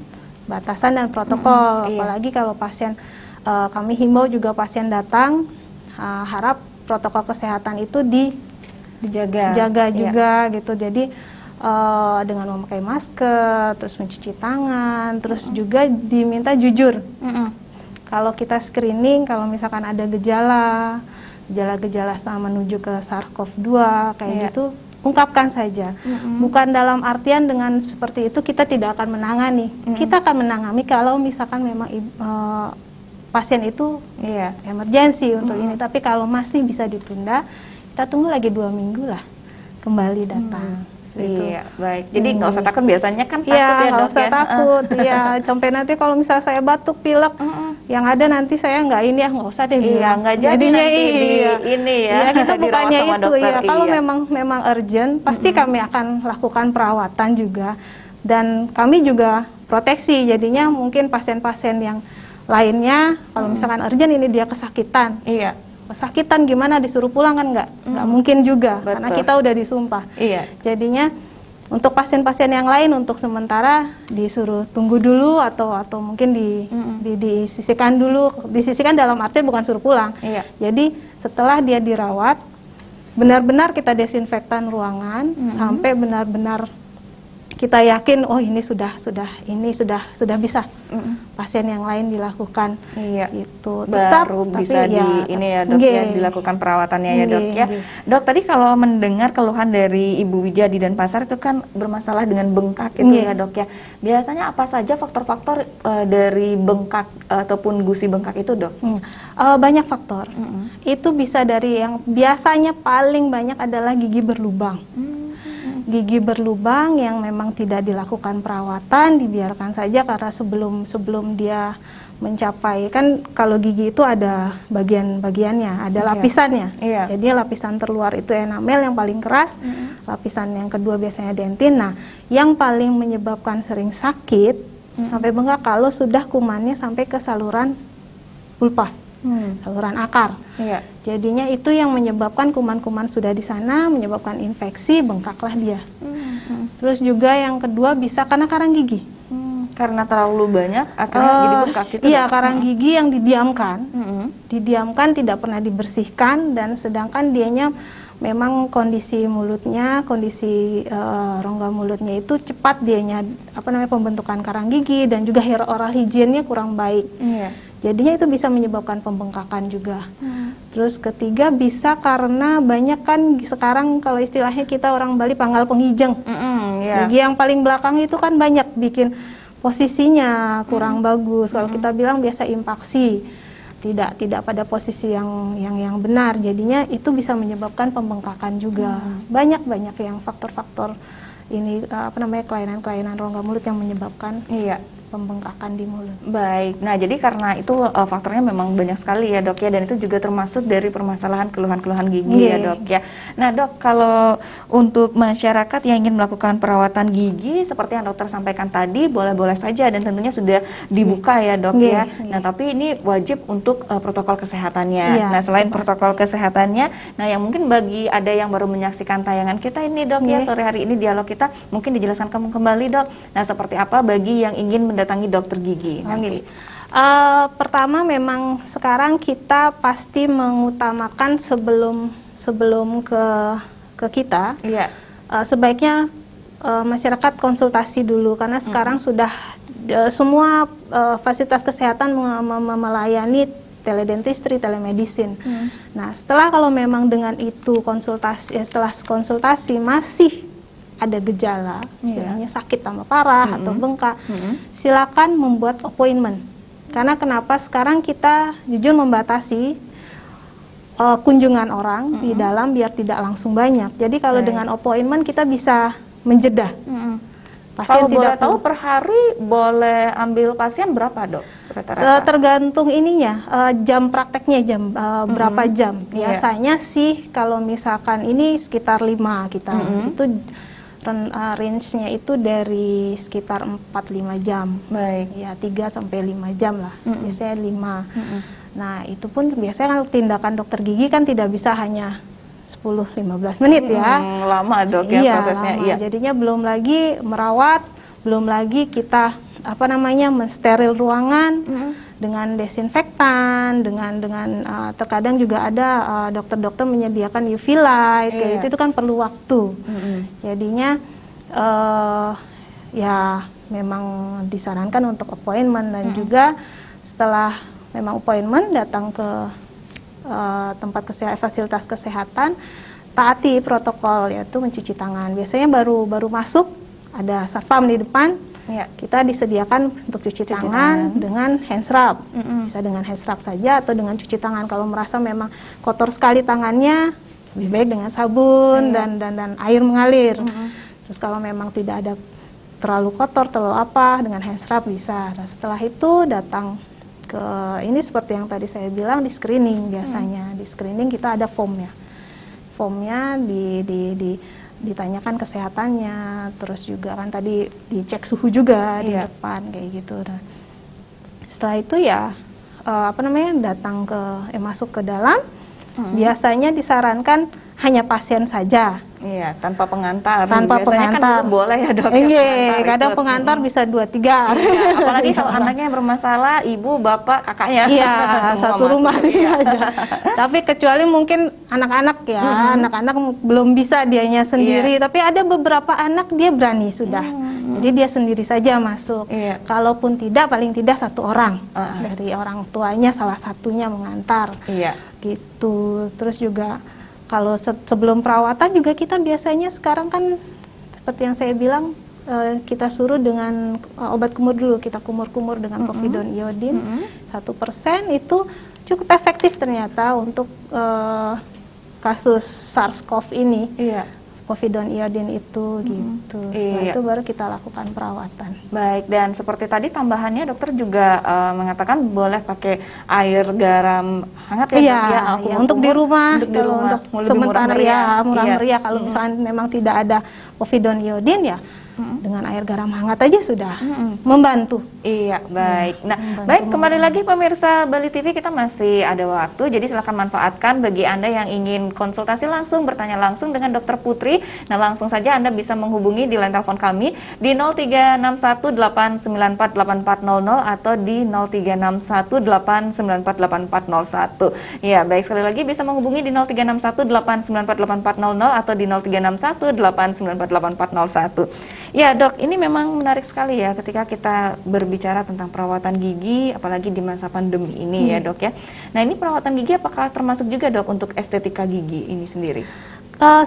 batasan dan protokol. Apalagi kalau pasien, kami himbau juga pasien datang, harap protokol kesehatan itu dijaga juga gitu. Jadi dengan memakai masker, terus mencuci tangan, terus juga diminta jujur. Kalau kita screening, kalau misalkan ada gejala sama menuju ke SARS-CoV-2 kayak gitu, ungkapkan saja. Bukan dalam artian dengan seperti itu kita tidak akan menangani. Kita akan menangani kalau misalkan memang pasien itu emergensi untuk ini. Tapi kalau masih bisa ditunda, kita tunggu lagi 2 minggu lah kembali datang. Gitu. Iya, baik. Jadi nggak usah takut, biasanya kan takut Iya, ya, nggak Dok usah ya. takut. Iya, sampai nanti kalau misalnya saya batuk, pilek, yang ada nanti saya nggak ini ya, nggak usah deh. Iya, nggak jadi Jadinya nanti di iya. ini ya. Iya, kita dirawat bukannya sama itu dokter, ya. Kalau iya. memang urgent, pasti kami akan lakukan perawatan juga. Dan kami juga proteksi. Jadinya mungkin pasien-pasien yang lainnya, kalau misalkan urgent ini dia kesakitan. Iya. Kesakitan gimana disuruh pulang kan nggak mungkin juga, karena Betul. kita udah disumpah. Iya. Jadinya Untuk pasien-pasien yang lain untuk sementara disuruh tunggu dulu atau mungkin disisihkan dulu. Disisihkan dalam arti bukan suruh pulang. Iya. Jadi setelah dia dirawat, benar-benar kita desinfektan ruangan sampai benar-benar kita yakin oh ini sudah bisa pasien yang lain dilakukan. Iya. Itu Baru bisa dilakukan perawatannya ya dok ya. Dok, tadi kalau mendengar keluhan dari Ibu Widya di Denpasar itu kan bermasalah dengan bengkak itu ya dok ya. Biasanya apa saja faktor-faktor dari bengkak ataupun gusi bengkak itu dok? Banyak faktor. Itu bisa dari yang biasanya paling banyak adalah gigi berlubang. Gigi berlubang yang memang tidak dilakukan perawatan, dibiarkan saja karena sebelum dia mencapai, kan kalau gigi itu ada bagian-bagiannya, ada lapisannya. Iya. Jadi lapisan terluar itu enamel yang paling keras, lapisan yang kedua biasanya dentin. Nah, yang paling menyebabkan sering sakit sampai bengkak kalau sudah kumannya sampai ke saluran pulpa. Saluran akar. Iya. Jadinya itu yang menyebabkan kuman-kuman sudah di sana, menyebabkan infeksi, bengkaklah dia. Terus juga yang kedua bisa karena karang gigi. Karena terlalu banyak akhirnya jadi bengkak gitu. Iya, karang gigi yang didiamkan tidak pernah dibersihkan, dan sedangkan dianya memang kondisi mulutnya, kondisi rongga mulutnya itu cepat dianya pembentukan karang gigi, dan juga oral hygiene-nya kurang baik. Iya. Jadinya itu bisa menyebabkan pembengkakan juga. Terus ketiga bisa karena banyak kan sekarang kalau istilahnya kita orang Bali panggal penghijeng. Gigi yang paling belakang itu kan banyak bikin posisinya kurang bagus. Kalau kita bilang biasa impaksi, tidak pada posisi yang benar. Jadinya itu bisa menyebabkan pembengkakan juga. Banyak yang faktor-faktor ini kelainan-kelainan rongga mulut yang menyebabkan pembengkakan di mulut. Baik, nah jadi karena itu faktornya memang banyak sekali ya dok ya, dan itu juga termasuk dari permasalahan keluhan-keluhan gigi ya dok ya. Nah dok, kalau untuk masyarakat yang ingin melakukan perawatan gigi seperti yang dokter sampaikan tadi, boleh-boleh saja dan tentunya sudah dibuka ya dok ya. Nah tapi ini wajib untuk protokol kesehatannya. Nah selain protokol kesehatannya, nah yang mungkin bagi ada yang baru menyaksikan tayangan kita ini dok ya, sore hari ini dialog kita mungkin dijelaskan kembali dok. Nah seperti apa bagi yang ingin mendatangi dokter gigi nanti? Pertama memang sekarang kita pasti mengutamakan sebelum ke kita, sebaiknya masyarakat konsultasi dulu karena sekarang sudah semua fasilitas kesehatan melayani teledentistry, telemedicine. Nah setelah kalau memang dengan itu setelah konsultasi masih ada gejala, istilahnya sakit tambah parah atau bengkak, silakan membuat appointment. Karena kenapa sekarang kita jujur membatasi kunjungan orang di dalam biar tidak langsung banyak. Jadi kalau dengan appointment kita bisa menjeda. Pasien kalau boleh tahu per hari boleh ambil pasien berapa dok? Tergantung ininya, jam prakteknya berapa jam. Biasanya sih kalau misalkan ini sekitar 5 kita itu range-nya itu dari sekitar 4-5 jam. Baik. Ya 3-5 jam lah. Biasanya 5. Nah, itu pun biasanya kalau tindakan dokter gigi kan tidak bisa hanya 10-15 menit ya. Lama dok ya prosesnya. Lama. Jadinya belum lagi merawat, belum lagi kita mensteril ruangan dengan desinfektan, dengan terkadang juga ada dokter-dokter menyediakan UV light, kayak itu kan perlu waktu. Jadinya ya memang disarankan untuk appointment, dan juga setelah memang appointment datang ke tempat fasilitas kesehatan, taati protokol yaitu mencuci tangan. Biasanya baru masuk ada satpam di depan. Kita disediakan untuk cuci tangan dengan hand scrub. Bisa dengan hand scrub saja atau dengan cuci tangan. Kalau merasa memang kotor sekali tangannya, lebih baik dengan sabun dan air mengalir. Terus kalau memang tidak ada terlalu kotor, dengan hand scrub bisa. Nah, setelah itu datang ke ini seperti yang tadi saya bilang, di screening biasanya. Di screening kita ada formnya. Formnya ditanyakan kesehatannya, terus juga kan tadi dicek suhu juga di depan kayak gitu. Nah, setelah itu ya datang masuk ke dalam. Biasanya disarankan hanya pasien saja. Iya, tanpa pengantar. Tanpa Biasanya pengantar. kan boleh ya dok. Iya, pengantar kadang ikut. pengantar bisa 2-3. Iya, apalagi kalau anaknya bermasalah, ibu, bapak, kakaknya. Iya, Semua satu masuk. rumah dia aja. Tapi kecuali mungkin anak-anak ya, anak-anak belum bisa dianya sendiri. Tapi ada beberapa anak dia berani sudah. Jadi dia sendiri saja masuk. Iya. Kalaupun tidak, paling tidak satu orang dari orang tuanya salah satunya mengantar. Iya. Gitu. Terus juga kalau sebelum perawatan juga kita biasanya sekarang kan seperti yang saya bilang kita suruh dengan obat kumur dulu, kita kumur-kumur dengan povidone iodin 1% itu cukup efektif ternyata untuk kasus SARS-CoV ini. Iya. Povidone iodin itu gitu. Setelah itu baru kita lakukan perawatan. Baik, dan seperti tadi tambahannya dokter juga mengatakan boleh pakai air garam hangat ya, Iya, dok, ya, iya. Untuk di rumah, untuk di kalau rumah untuk lebih sementara ya murah Iya. meriah. Kalau misalnya memang tidak ada povidone iodin ya dengan air garam hangat aja sudah membantu. Iya, baik. Nah, membantu baik, kembali lagi pemirsa Bali TV, kita masih ada waktu, jadi silakan manfaatkan bagi Anda yang ingin konsultasi langsung, bertanya langsung dengan Dokter Putri. Nah, langsung saja Anda bisa menghubungi di line telepon kami di 036189484400 atau di 036189484401. Ya, baik, sekali lagi bisa menghubungi di 036189484400 atau di 036189484401. Ya dok, ini memang menarik sekali ya ketika kita berbicara tentang perawatan gigi, apalagi di masa pandemi ini ya dok ya. Nah ini perawatan gigi apakah termasuk juga dok untuk estetika gigi ini sendiri?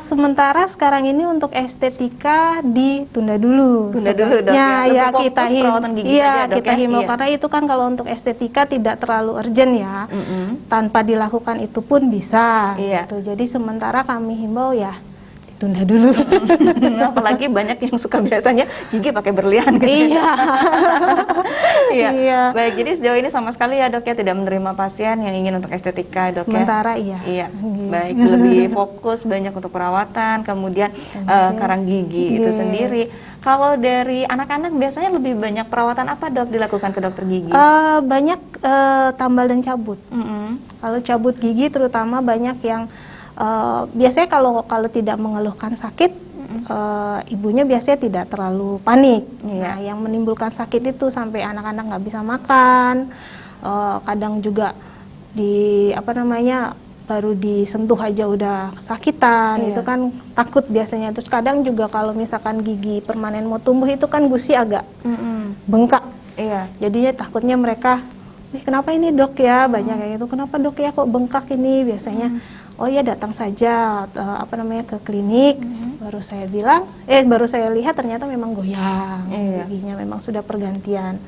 Sementara sekarang ini untuk estetika ditunda dulu. Tunda dulu dok ya, Ya lebih kita fokus perawatan gigi iya, saja, dok, kita ya? himbau Iya. karena itu kan kalau untuk estetika tidak terlalu urgent ya. Tanpa dilakukan itu pun bisa. Iya. Gitu. Jadi sementara kami himbau ya ditunda dulu. Apalagi banyak yang suka biasanya gigi pakai berlian gitu. Iya. Iya. Iya. Baik, jadi sejauh ini sama sekali ya dok ya tidak menerima pasien yang ingin untuk estetika dok Sementara ya? iya. Iya, baik, lebih fokus banyak untuk perawatan, kemudian karang gigi itu Iya. sendiri. Kalau dari anak-anak biasanya lebih banyak perawatan apa dok dilakukan ke dokter gigi? Banyak tambal dan cabut. Kalau cabut gigi terutama banyak yang biasanya kalau tidak mengeluhkan sakit, ibunya biasanya tidak terlalu panik. Iya. Nah, yang menimbulkan sakit itu sampai anak-anak nggak bisa makan, kadang juga baru disentuh aja udah kesakitan. Iya. Itu kan takut biasanya. Terus kadang juga kalau misalkan gigi permanen mau tumbuh itu kan gusi agak bengkak. Iya. Jadinya takutnya mereka, kenapa ini dok ya, banyak kayak gitu, kenapa dok ya kok bengkak ini biasanya. Oh ya datang saja ke klinik. Baru saya bilang, baru saya lihat ternyata memang goyang, Iya. giginya memang sudah pergantian,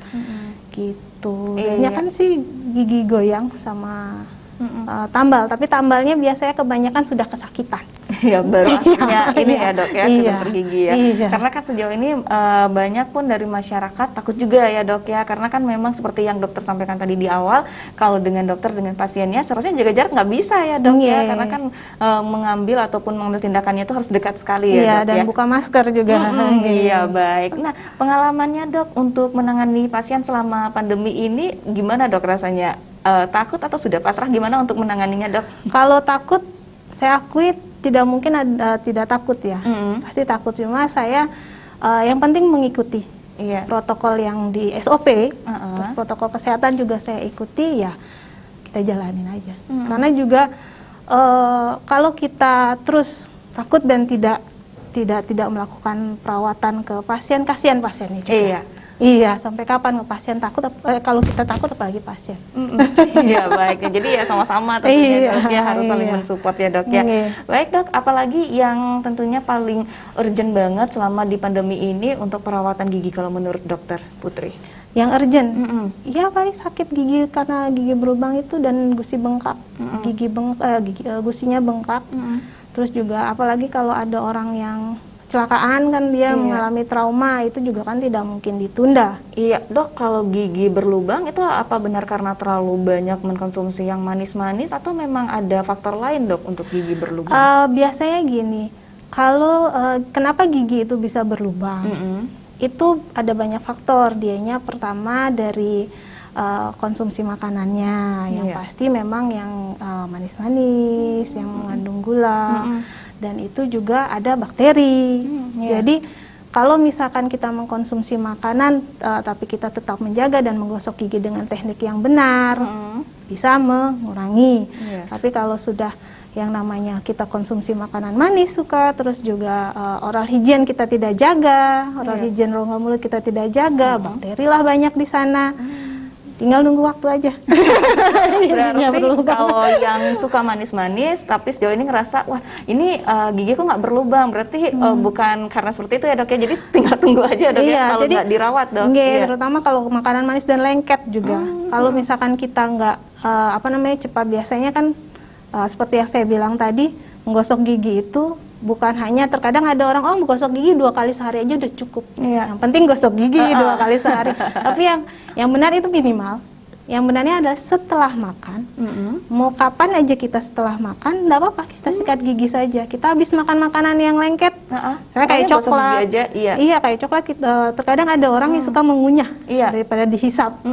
gitu. Iya. Banyak kan sih gigi goyang sama tambal, tapi tambalnya biasanya kebanyakan sudah kesakitan. Ya baru akhirnya ini Iya. ya dok ya ke Iya. dokter gigi ya. Iya. Karena kan sejauh ini banyak pun dari masyarakat takut juga ya dok ya. Karena kan memang seperti yang dokter sampaikan tadi di awal, kalau dengan dokter dengan pasiennya seharusnya jaga jarak nggak bisa ya dok ya. Iya. Karena kan mengambil ataupun mengambil tindakannya itu harus dekat sekali ya Iya, dok dan ya. buka masker juga. Iya baik. Nah pengalamannya dok untuk menangani pasien selama pandemi ini gimana dok rasanya? Takut atau sudah pasrah, gimana untuk menanganinya dok? Kalau takut, saya akui tidak mungkin tidak takut ya. Pasti takut, cuma saya yang penting mengikuti Iya. protokol yang di SOP, Uh-uh. protokol kesehatan juga saya ikuti, ya kita jalanin aja. Karena juga kalau kita terus takut dan tidak melakukan perawatan ke pasien, kasihan pasiennya juga. Iya. Iya, sampai kapan pasien takut? Kalau kita takut apalagi pasien. Iya baik, jadi ya sama-sama tentunya Iya, dok ya harus saling iya. mensupport ya dok ya. Iya. Baik dok, apalagi yang tentunya paling urgent banget selama di pandemi ini untuk perawatan gigi kalau menurut dokter Putri? Yang urgent, ya paling sakit gigi karena gigi berlubang itu dan gusi bengkak, gusinya bengkak. Terus juga apalagi kalau ada orang yang kecelakaan kan dia mengalami trauma, itu juga kan tidak mungkin ditunda. Iya dok, kalau gigi berlubang itu apa benar karena terlalu banyak mengkonsumsi yang manis-manis atau memang ada faktor lain dok untuk gigi berlubang? Biasanya gini, kalau kenapa gigi itu bisa berlubang? Itu ada banyak faktor. Dianya pertama dari konsumsi makanannya. Yang pasti memang yang manis-manis, yang mengandung gula, dan itu juga ada bakteri. Jadi kalau misalkan kita mengkonsumsi makanan tapi kita tetap menjaga dan menggosok gigi dengan teknik yang benar, bisa mengurangi. Tapi kalau sudah yang namanya kita konsumsi makanan manis terus juga oral hygiene kita tidak jaga, oral hygiene rongga mulut kita tidak jaga, bakteri lah banyak di sana. Tinggal nunggu waktu aja. Berarti kalau yang suka manis-manis tapi sejauh ini ngerasa wah ini gigi kok nggak berlubang, berarti bukan karena seperti itu ya dok ya, jadi tinggal tunggu aja dok ya kalau nggak dirawat dok. Terutama kalau makanan manis dan lengket juga. Kalau misalkan kita nggak cepat, biasanya kan seperti yang saya bilang tadi, menggosok gigi itu bukan hanya, terkadang ada orang menggosok gigi 2 kali sehari aja udah cukup. Yang penting gosok gigi 2 kali sehari. Tapi yang benar itu minimal. Yang benarnya adalah setelah makan. Mau kapan aja kita setelah makan, enggak apa-apa, kita sikat gigi saja. Kita habis makan makanan yang lengket. Saya kayak coklat. Iya, kayak coklat. Terkadang ada orang yang suka mengunyah daripada dihisap.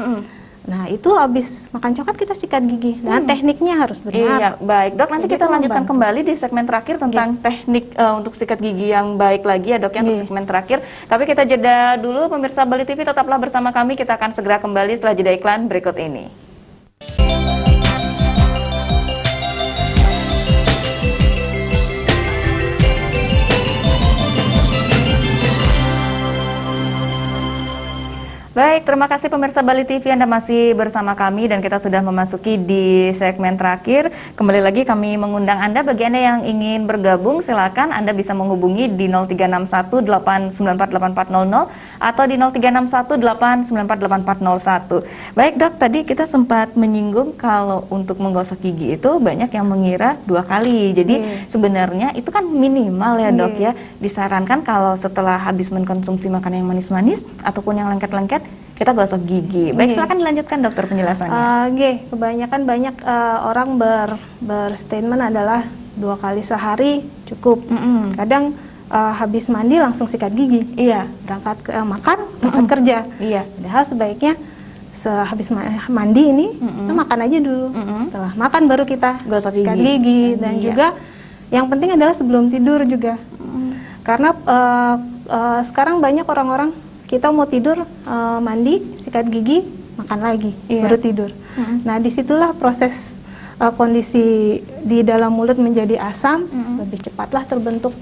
Nah, itu habis makan coklat kita sikat gigi. Nah, tekniknya harus benar. Iya, baik. Dok, nanti kita lanjutkan kembali di segmen terakhir tentang teknik untuk sikat gigi yang baik lagi ya dok ya, untuk segmen terakhir. Tapi kita jeda dulu, pemirsa Bali TV, tetaplah bersama kami. Kita akan segera kembali setelah jeda iklan berikut ini. Baik, terima kasih pemirsa Bali TV, Anda masih bersama kami dan kita sudah memasuki di segmen terakhir. Kembali lagi kami mengundang Anda, bagi Anda yang ingin bergabung silakan Anda bisa menghubungi di 0361894800 atau di 0361894801. Baik dok, tadi kita sempat menyinggung kalau untuk menggosok gigi itu banyak yang mengira 2 kali. Jadi sebenarnya itu kan minimal ya dok ya. Disarankan kalau setelah habis mengkonsumsi makanan yang manis-manis ataupun yang lengket-lengket, kita gosok gigi. Baik, silakan dilanjutkan dokter penjelasannya. Kebanyakan banyak orang berstatement adalah 2 kali sehari cukup. Kadang habis mandi langsung sikat gigi. Berangkat makan, berangkat kerja. Padahal sebaiknya sehabis mandi ini kita makan aja dulu. Setelah makan baru kita gosok sikat gigi. Dan juga yang penting adalah sebelum tidur juga. Karena sekarang banyak orang-orang kita mau tidur, mandi, sikat gigi, makan lagi, baru tidur. Nah, disitulah proses kondisi di dalam mulut menjadi asam, lebih cepatlah terbentuk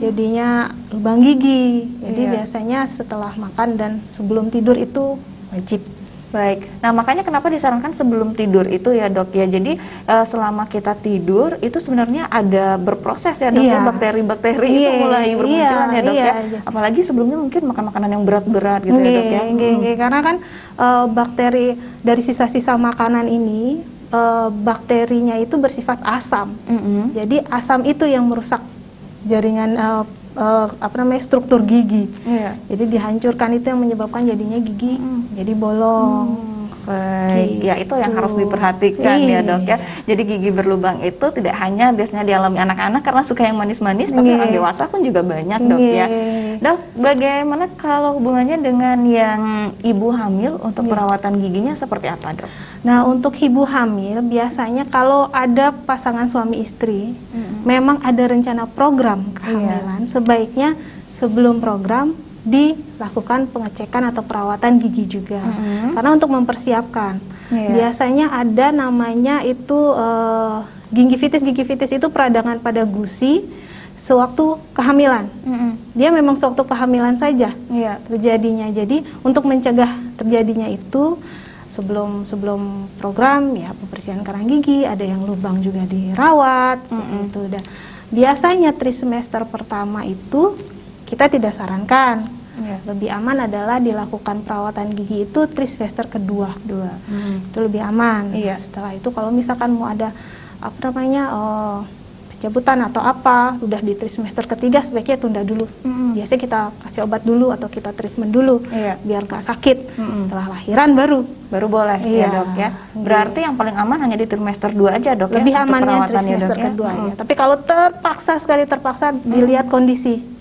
jadinya lubang gigi. Jadi biasanya setelah makan dan sebelum tidur itu wajib. Baik, nah makanya kenapa disarankan sebelum tidur itu ya dok ya. Jadi selama kita tidur itu sebenarnya ada berproses ya dok ya, bakteri-bakteri itu mulai bermunculan ya dok ya. Apalagi sebelumnya mungkin makan makanan yang berat-berat gitu ya dok ya. Karena kan bakteri dari sisa-sisa makanan ini, bakterinya itu bersifat asam. Jadi asam itu yang merusak jaringan struktur gigi. Jadi dihancurkan, itu yang menyebabkan jadinya gigi jadi bolong. Baik, ya itu yang harus diperhatikan ya dok ya. Jadi gigi berlubang itu tidak hanya biasanya dialami anak-anak karena suka yang manis-manis, tapi orang dewasa pun juga banyak dok ya. Dok, bagaimana kalau hubungannya dengan yang ibu hamil untuk perawatan giginya seperti apa dok? Nah, untuk ibu hamil biasanya kalau ada pasangan suami istri, memang ada rencana program kehamilan, sebaiknya sebelum program dilakukan pengecekan atau perawatan gigi juga. Karena untuk mempersiapkan, biasanya ada namanya itu gingivitis. Gingivitis itu peradangan pada gusi sewaktu kehamilan. Dia memang sewaktu kehamilan saja terjadinya. Jadi untuk mencegah terjadinya itu, sebelum program ya pembersihan karang gigi, ada yang lubang juga dirawat seperti itu. Dan biasanya trimester pertama itu kita tidak sarankan. Lebih aman adalah dilakukan perawatan gigi itu trimester kedua. Itu lebih aman. Setelah itu kalau misalkan mau ada pencabutan atau apa, udah di trimester ketiga sebaiknya tunda dulu. Biasanya kita kasih obat dulu atau kita treatment dulu biar nggak sakit. Setelah lahiran baru boleh ya dok ya. Berarti yang paling aman hanya di trimester 2 aja dok lebih ya, amannya trimester kedua ya. Tapi kalau terpaksa dilihat kondisi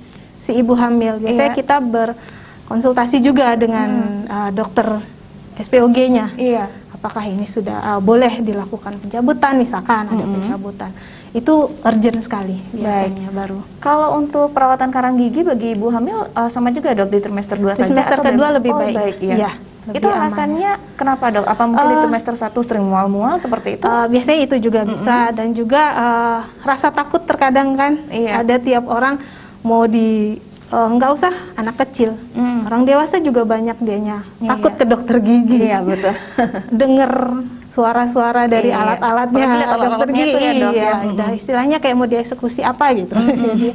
si ibu hamil, biasanya kita berkonsultasi juga dengan dokter SPOG-nya. Iya. Apakah ini sudah boleh dilakukan pencabutan, misalkan ada pencabutan. Itu urgent sekali biasanya baru. Kalau untuk perawatan karang gigi bagi ibu hamil sama juga dok di trimester 2 saja? Di semester atau kedua bebas? lebih baik. Baik ya. Iya, Itu lebih aman. alasannya kenapa dok? Apa mungkin di trimester 1 sering mual-mual seperti itu? Biasanya itu juga bisa, dan juga rasa takut terkadang kan. Iya. Ada tiap orang mau nggak usah anak kecil, orang dewasa juga banyak dianya takut ke dokter gigi. Iya betul. Denger suara-suara dari Iya. alat-alatnya Apalagi lihat dokter alat-alatnya gigi, itu ya, Dok, iya, ya. udah istilahnya kayak mau dieksekusi apa gitu. Jadi,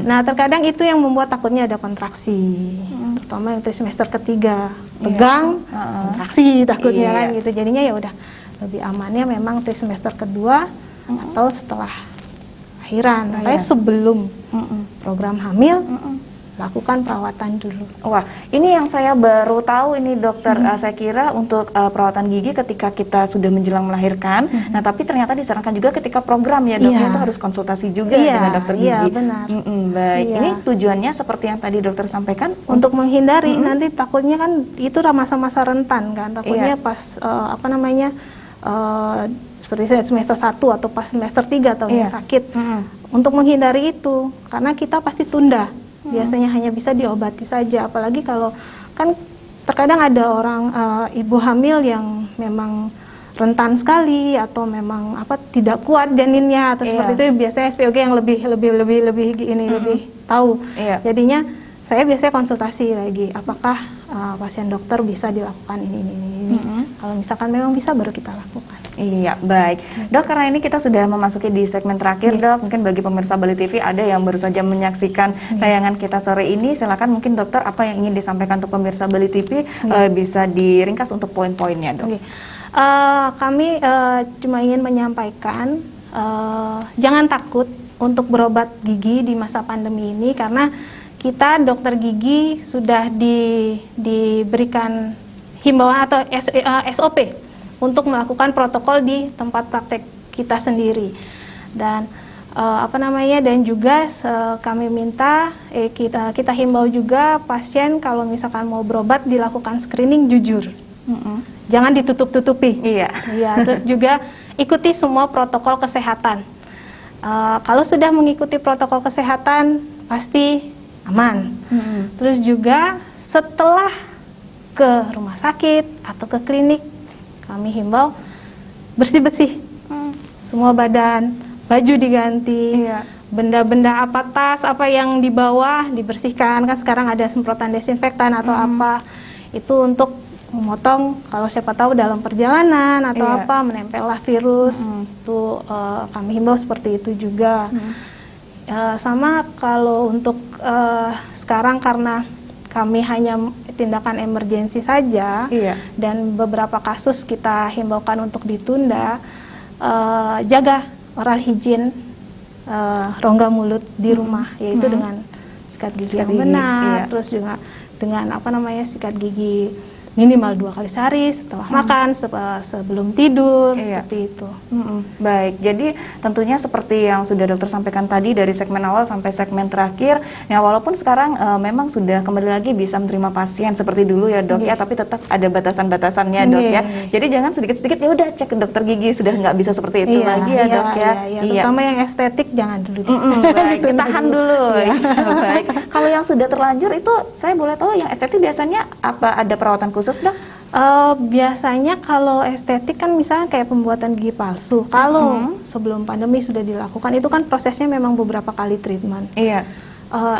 nah terkadang itu yang membuat takutnya ada kontraksi, terutama yang semester ketiga, tegang, kontraksi takutnya Iya. kan gitu. Jadinya ya udah lebih amannya memang semester kedua atau setelah lahiran, makanya sebelum program hamil lakukan perawatan dulu. Wah, ini yang saya baru tahu ini dokter. Saya kira untuk perawatan gigi ketika kita sudah menjelang melahirkan. Nah, tapi ternyata disarankan juga ketika program ya dok, Iya. itu harus konsultasi juga Iya, dengan dokter gigi. iya, benar. Baik, Iya. ini tujuannya seperti yang tadi dokter sampaikan Untuk menghindari nanti takutnya kan itu masa-masa rentan kan, takutnya Iya. pas seperti saya semester 1 atau pas semester 3 atau Iya. sakit. Untuk menghindari itu, karena kita pasti tunda. Biasanya hanya bisa diobati saja, apalagi kalau kan terkadang ada orang ibu hamil yang memang rentan sekali atau memang tidak kuat janinnya atau seperti itu, biasanya SPOG yang lebih tahu. Iya. Jadinya saya biasanya konsultasi lagi, apakah pasien dokter bisa dilakukan ini. Kalau misalkan memang bisa, baru kita lakukan. Iya, baik. Dok, karena ini kita sudah memasuki di segmen terakhir, Dok. Mungkin bagi pemirsa Bali TV ada yang baru saja menyaksikan tayangan kita sore ini, silakan mungkin dokter apa yang ingin disampaikan untuk pemirsa Bali TV bisa diringkas untuk poin-poinnya, Dok. Kami cuma ingin menyampaikan jangan takut untuk berobat gigi di masa pandemi ini, karena kita dokter gigi sudah diberikan himbauan atau SOP untuk melakukan protokol di tempat praktek kita sendiri. Dan dan juga kami minta kita himbau juga pasien kalau misalkan mau berobat dilakukan screening jujur. Jangan ditutup-tutupi. Iya. Iya, terus juga ikuti semua protokol kesehatan. Kalau sudah mengikuti protokol kesehatan pasti aman. Terus juga setelah ke rumah sakit atau ke klinik, kami himbau bersih-bersih semua badan, baju diganti, benda-benda apa tas apa yang di bawah dibersihkan. Kan sekarang ada semprotan desinfektan atau apa, itu untuk memotong kalau siapa tahu dalam perjalanan atau menempellah virus. Itu kami himbau seperti itu juga. Sama kalau untuk sekarang karena kami hanya tindakan emergensi saja, dan beberapa kasus kita himbaukan untuk ditunda, jaga oral hygiene rongga mulut di rumah, yaitu dengan sikat gigi yang benar, terus juga dengan sikat gigi minimal 2 kali sehari setelah makan, sebelum tidur, seperti itu. Baik, jadi tentunya seperti yang sudah dokter sampaikan tadi dari segmen awal sampai segmen terakhir, ya walaupun sekarang memang sudah kembali lagi bisa menerima pasien seperti dulu ya dok ya, tapi tetap ada batasan-batasannya dok ya. Jadi jangan sedikit-sedikit ya udah cek ke dokter gigi, sudah nggak bisa seperti itu lagi ya dok ya. Terutama yang estetik jangan dulu. Baik, ditahan dulu. Baik, kalau yang sudah terlanjur itu saya boleh tahu yang estetik biasanya apa ada perawatan khusus dok? Biasanya kalau estetik kan misalnya kayak pembuatan gigi palsu. Kalau sebelum pandemi sudah dilakukan, itu kan prosesnya memang beberapa kali treatment. Iya.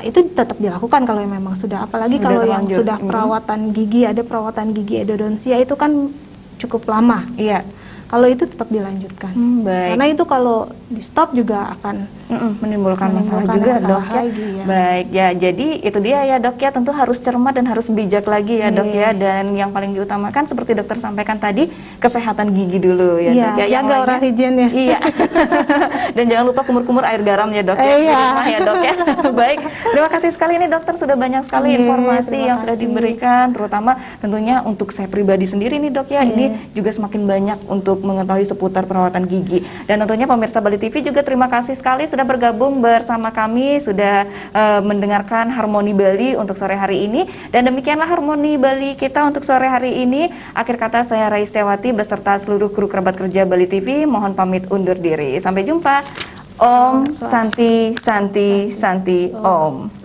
Itu tetap dilakukan kalau yang memang sudah, apalagi Sudah kalau terlanjur. yang sudah perawatan gigi, ada perawatan gigi endodontia itu kan cukup lama. Iya. Kalau itu tetap dilanjutkan. Baik. Karena itu kalau di stop juga akan menimbulkan masalah juga masalah dok ya. lagi, ya. Baik ya, jadi itu dia ya dok ya, tentu harus cermat dan harus bijak lagi ya dok ya, dan yang paling diutamakan seperti dokter sampaikan tadi, kesehatan gigi dulu ya dok ya. Yang jaga oral lainnya- hygiene ya. Iya. Dan jangan lupa kumur-kumur air garam ya dok ya. Di rumah ya dok ya. Baik, terima kasih sekali nih dokter, sudah banyak sekali informasi terima yang sudah kasih. diberikan, terutama tentunya untuk saya pribadi sendiri nih dok ya, ini juga semakin banyak untuk mengetahui seputar perawatan gigi. Dan tentunya pemirsa Bali TV juga terima kasih sekali sudah sudah bergabung bersama kami, sudah mendengarkan Harmoni Bali untuk sore hari ini. Dan demikianlah Harmoni Bali kita untuk sore hari ini. Akhir kata saya Rai Setiawati beserta seluruh kru kerabat kerja Bali TV mohon pamit undur diri. Sampai jumpa. Om Santi Santi Santi Om.